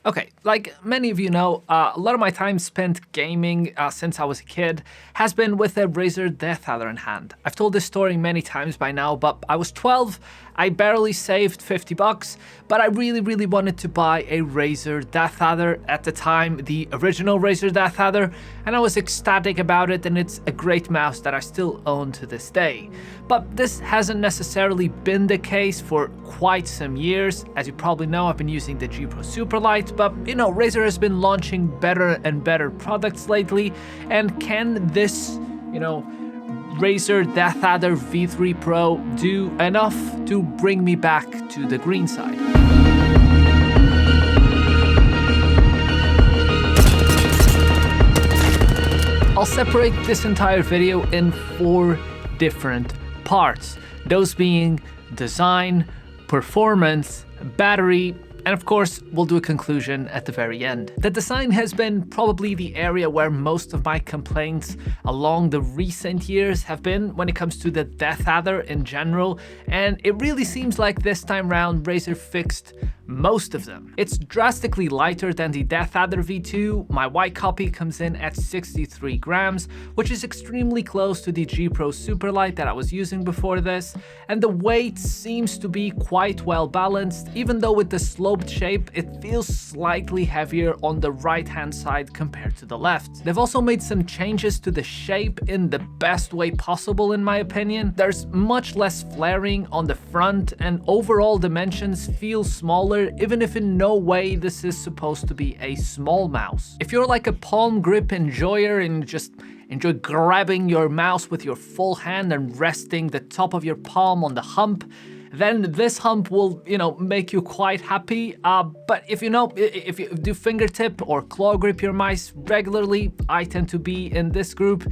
Okay, like many of you know, a lot of my time spent gaming since I was a kid has been with a Razer Deathadder in hand. I've told this story many times by now, but I was 12, I barely saved 50 bucks, but I really wanted to buy a Razer Deathadder at the time, the original Razer Deathadder, and I was ecstatic about it, and it's a great mouse that I still own to this day. But this hasn't necessarily been the case for quite some years. As you probably know, I've been using the G Pro Superlight, but you know, Razer has been launching better and better products lately, and can this, you know, Razer Deathadder V3 Pro do enough to bring me back to the green side? I'll separate this entire video in 4 different parts, those being design, performance, battery, and of course, we'll do a conclusion at the very end. The design has been probably the area where most of my complaints along the recent years have been when it comes to the Deathadder in general, and it really seems like this time round Razer fixed most of them. It's drastically lighter than the Deathadder V2. My white copy comes in at 63 grams, which is extremely close to the G Pro Superlight that I was using before this, and the weight seems to be quite well balanced. Even though with the sloped shape, it feels slightly heavier on the right hand side compared to the left. They've also made some changes to the shape in the best way possible in my opinion. There's much less flaring on the front, and overall dimensions feel smaller, even if in no way this is supposed to be a small mouse. If you're like a palm grip enjoyer and just enjoy grabbing your mouse with your full hand and resting the top of your palm on the hump, then this hump will, you know, make you quite happy. But if you do fingertip or claw grip your mice regularly, I tend to be in this group.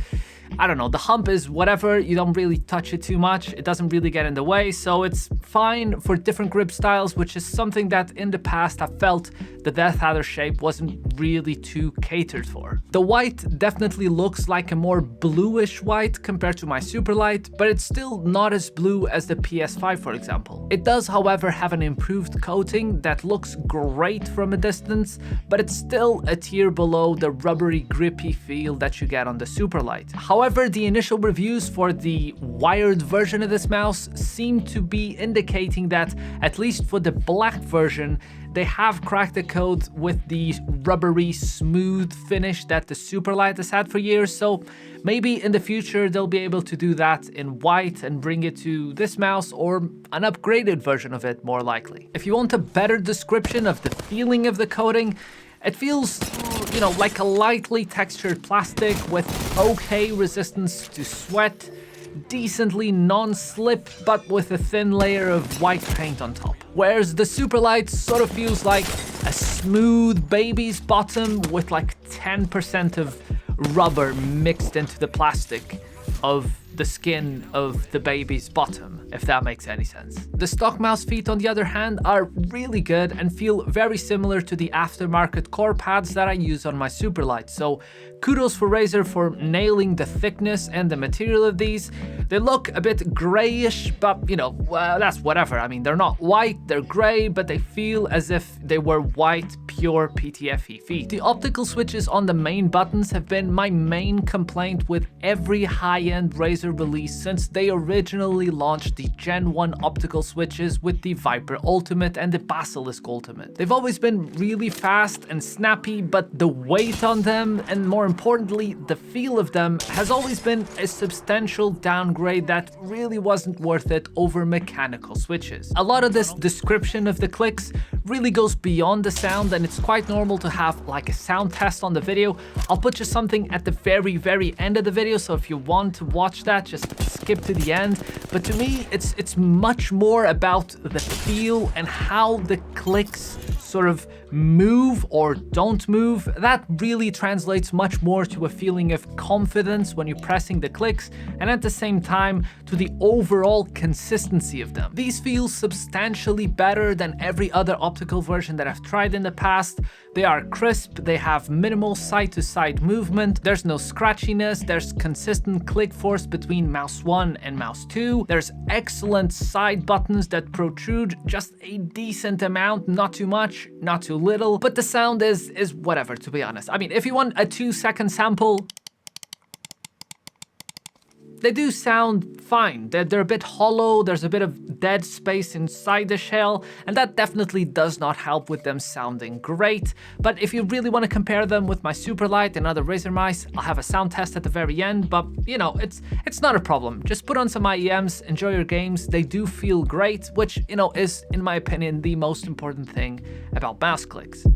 I don't know, the hump is whatever, you don't really touch it too much, it doesn't really get in the way, so it's fine for different grip styles, which is something that in the past I felt the Deathadder shape wasn't really too catered for. The white definitely looks like a more bluish white compared to my Superlight, but it's still not as blue as the PS5 for example. It does however have an improved coating that looks great from a distance, but it's still a tier below the rubbery grippy feel that you get on the Superlight. However, the initial reviews for the wired version of this mouse seem to be indicating that, at least for the black version, they have cracked the code with the rubbery, smooth finish that the Superlight has had for years, so maybe in the future they'll be able to do that in white and bring it to this mouse, or an upgraded version of it more likely. If you want a better description of the feeling of the coating, it feels, you know, like a lightly textured plastic with okay resistance to sweat, decently non-slip, but with a thin layer of white paint on top. Whereas the Superlight sort of feels like a smooth baby's bottom with like 10% of rubber mixed into the plastic of the skin of the baby's bottom, if that makes any sense. The stock mouse feet, on the other hand, are really good and feel very similar to the aftermarket core pads that I use on my Superlight, so kudos for Razer for nailing the thickness and the material of these. They look a bit grayish, but you know, that's whatever. I mean, they're not white, they're gray, but they feel as if they were white, pure PTFE feet. The optical switches on the main buttons have been my main complaint with every high-end Razer release since they originally launched the Gen 1 optical switches with the Viper Ultimate and the Basilisk Ultimate. They've always been really fast and snappy, but the weight on them, and more importantly, the feel of them, has always been a substantial downgrade that really wasn't worth it over mechanical switches. A lot of this description of the clicks really goes beyond the sound, and it's quite normal to have like a sound test on the video. I'll put just something at the very end of the video, so if you want to watch that, just skip to the end. But to me, it's much more about the feel and how the clicks sort of move or don't move. That really translates much more to a feeling of confidence when you're pressing the clicks, and at the same time to the overall consistency of them. These feel substantially better than every other optical version that I've tried in the past. They are crisp, they have minimal side-to-side movement, there's no scratchiness, there's consistent click force between mouse 1 and mouse 2, there's excellent side buttons that protrude just a decent amount, not too much, much, not too little, but the sound is whatever, to be honest. I mean, if you want a 2-second sample, they do sound fine. They're a bit hollow, there's a bit of dead space inside the shell, and that definitely does not help with them sounding great. But if you really want to compare them with my Superlight and other Razer mice, I'll have a sound test at the very end, but you know, it's not a problem. Just put on some IEMs, enjoy your games, they do feel great, which, you know, is, in my opinion, the most important thing about mouse clicks.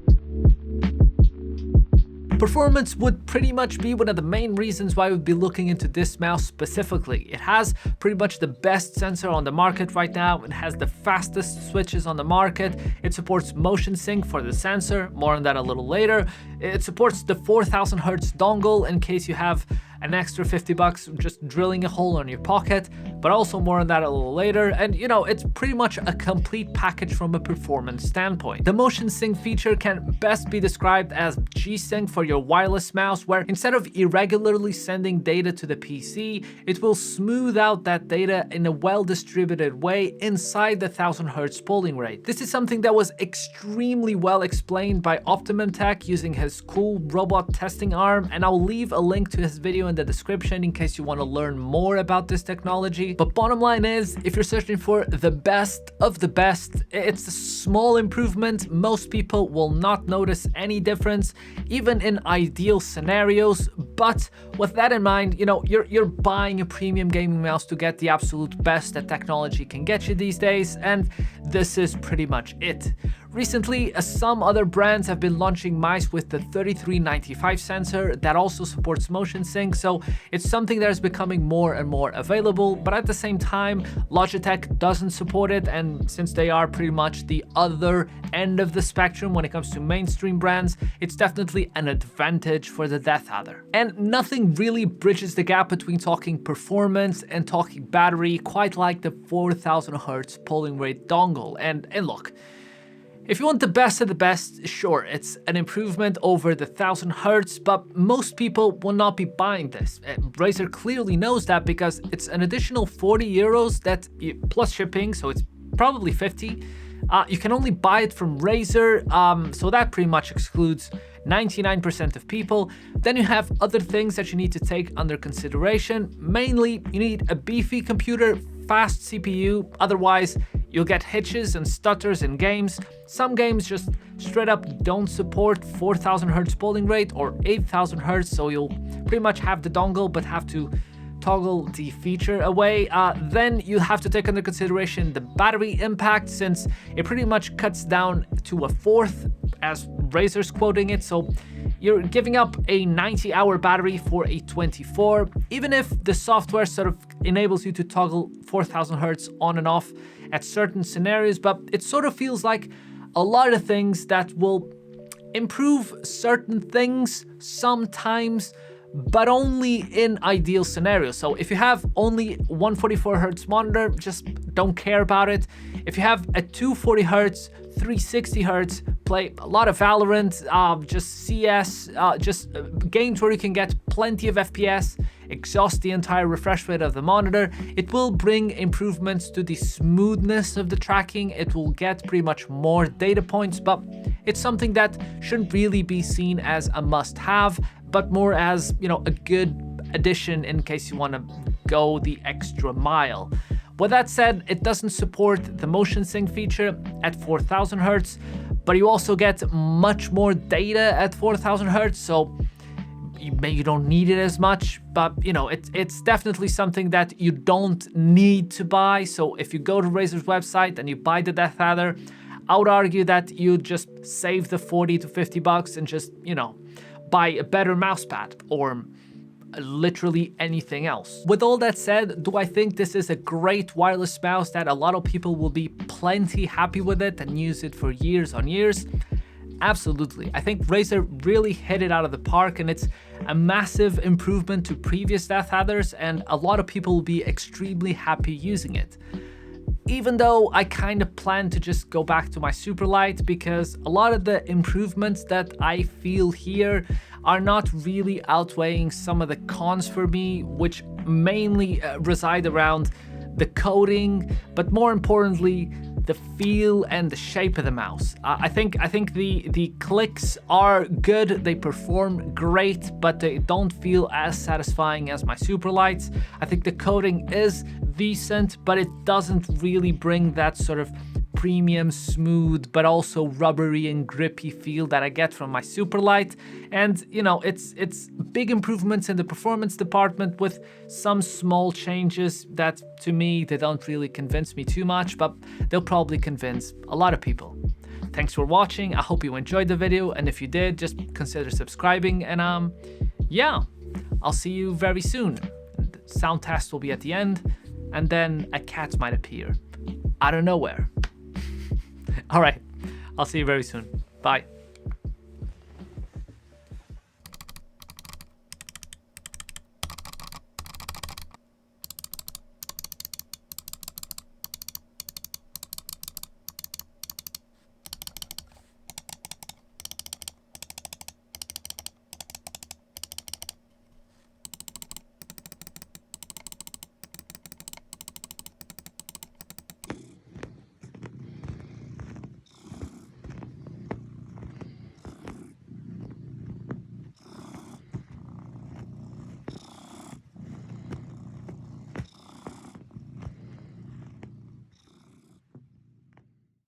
Performance would pretty much be one of the main reasons why I would be looking into this mouse specifically. It has pretty much the best sensor on the market right now. It has the fastest switches on the market. It supports motion sync for the sensor, more on that a little later. It supports the 4000 Hz dongle in case you have an extra $50 just drilling a hole in your pocket, but also more on that a little later. And you know, it's pretty much a complete package from a performance standpoint. The motion sync feature can best be described as G-Sync for your wireless mouse, where instead of irregularly sending data to the PC, it will smooth out that data in a well-distributed way inside the 1000 Hz polling rate. This is something that was extremely well explained by Optimum Tech using his cool robot testing arm, and I'll leave a link to his video in the description in case you want to learn more about this technology. But bottom line is, if you're searching for the best of the best, it's a small improvement. Most people will not notice any difference, even in ideal scenarios. But with that in mind, you know, you're buying a premium gaming mouse to get the absolute best that technology can get you these days, and this is pretty much it. Recently, some other brands have been launching mice with the 3395 sensor that also supports motion sync, so it's something that is becoming more and more available, but at the same time, Logitech doesn't support it, and since they are pretty much the other end of the spectrum when it comes to mainstream brands, it's definitely an advantage for the Deathadder. And nothing really bridges the gap between talking performance and talking battery quite like the 4000 Hz polling rate dongle. And look, if you want the best of the best, sure, it's an improvement over the 1000 Hz, but most people will not be buying this. Razer clearly knows that because it's an additional 40 euros that plus shipping, so it's probably 50. You can only buy it from Razer, so that pretty much excludes 99% of people. Then you have other things that you need to take under consideration. Mainly, you need a beefy computer, fast CPU, otherwise you'll get hitches and stutters in games. Some games just straight up don't support 4000 Hz polling rate or 8000 Hz, so you'll pretty much have the dongle but have to toggle the feature away. Then you have to take under consideration the battery impact, since it pretty much cuts down to a fourth, as Razer's quoting it, so you're giving up a 90-hour battery for a 24, even if the software sort of enables you to toggle 4000 Hz on and off at certain scenarios, but it sort of feels like a lot of things that will improve certain things sometimes, but only in ideal scenarios. So if you have only 144 Hz monitor, just don't care about it. If you have a 240 Hz, 360 Hz, play a lot of Valorant, just CS, just games where you can get plenty of FPS, exhaust the entire refresh rate of the monitor, it will bring improvements to the smoothness of the tracking. It will get pretty much more data points, but it's something that shouldn't really be seen as a must-have, but more as, you know, a good addition in case you want to go the extra mile. With that said, it doesn't support the motion sync feature at 4000 Hz, but you also get much more data at 4000 Hz, so you don't need it as much, but you know, it's definitely something that you don't need to buy. So if you go to Razer's website and you buy the Deathadder, I would argue that you just save the 40 to 50 bucks and just, you know, buy a better mousepad or literally anything else. With all that said, do I think this is a great wireless mouse that a lot of people will be plenty happy with it and use it for years on years? Absolutely. I think Razer really hit it out of the park, and it's a massive improvement to previous Deathadders, and a lot of people will be extremely happy using it. Even though I kind of plan to just go back to my Superlight, because a lot of the improvements that I feel here are not really outweighing some of the cons for me, which mainly reside around the coating, but more importantly, the feel and the shape of the mouse. I think the clicks are good, they perform great, but they don't feel as satisfying as my Superlights. I think the coating is decent, but it doesn't really bring that sort of premium, smooth, but also rubbery and grippy feel that I get from my Superlight. And you know, it's big improvements in the performance department with some small changes that to me, they don't really convince me too much, but they'll probably convince a lot of people. Thanks for watching. I hope you enjoyed the video, and if you did, just consider subscribing, and yeah, I'll see you very soon. The sound test will be at the end, and then a cat might appear out of nowhere. All right, I'll see you very soon. Bye.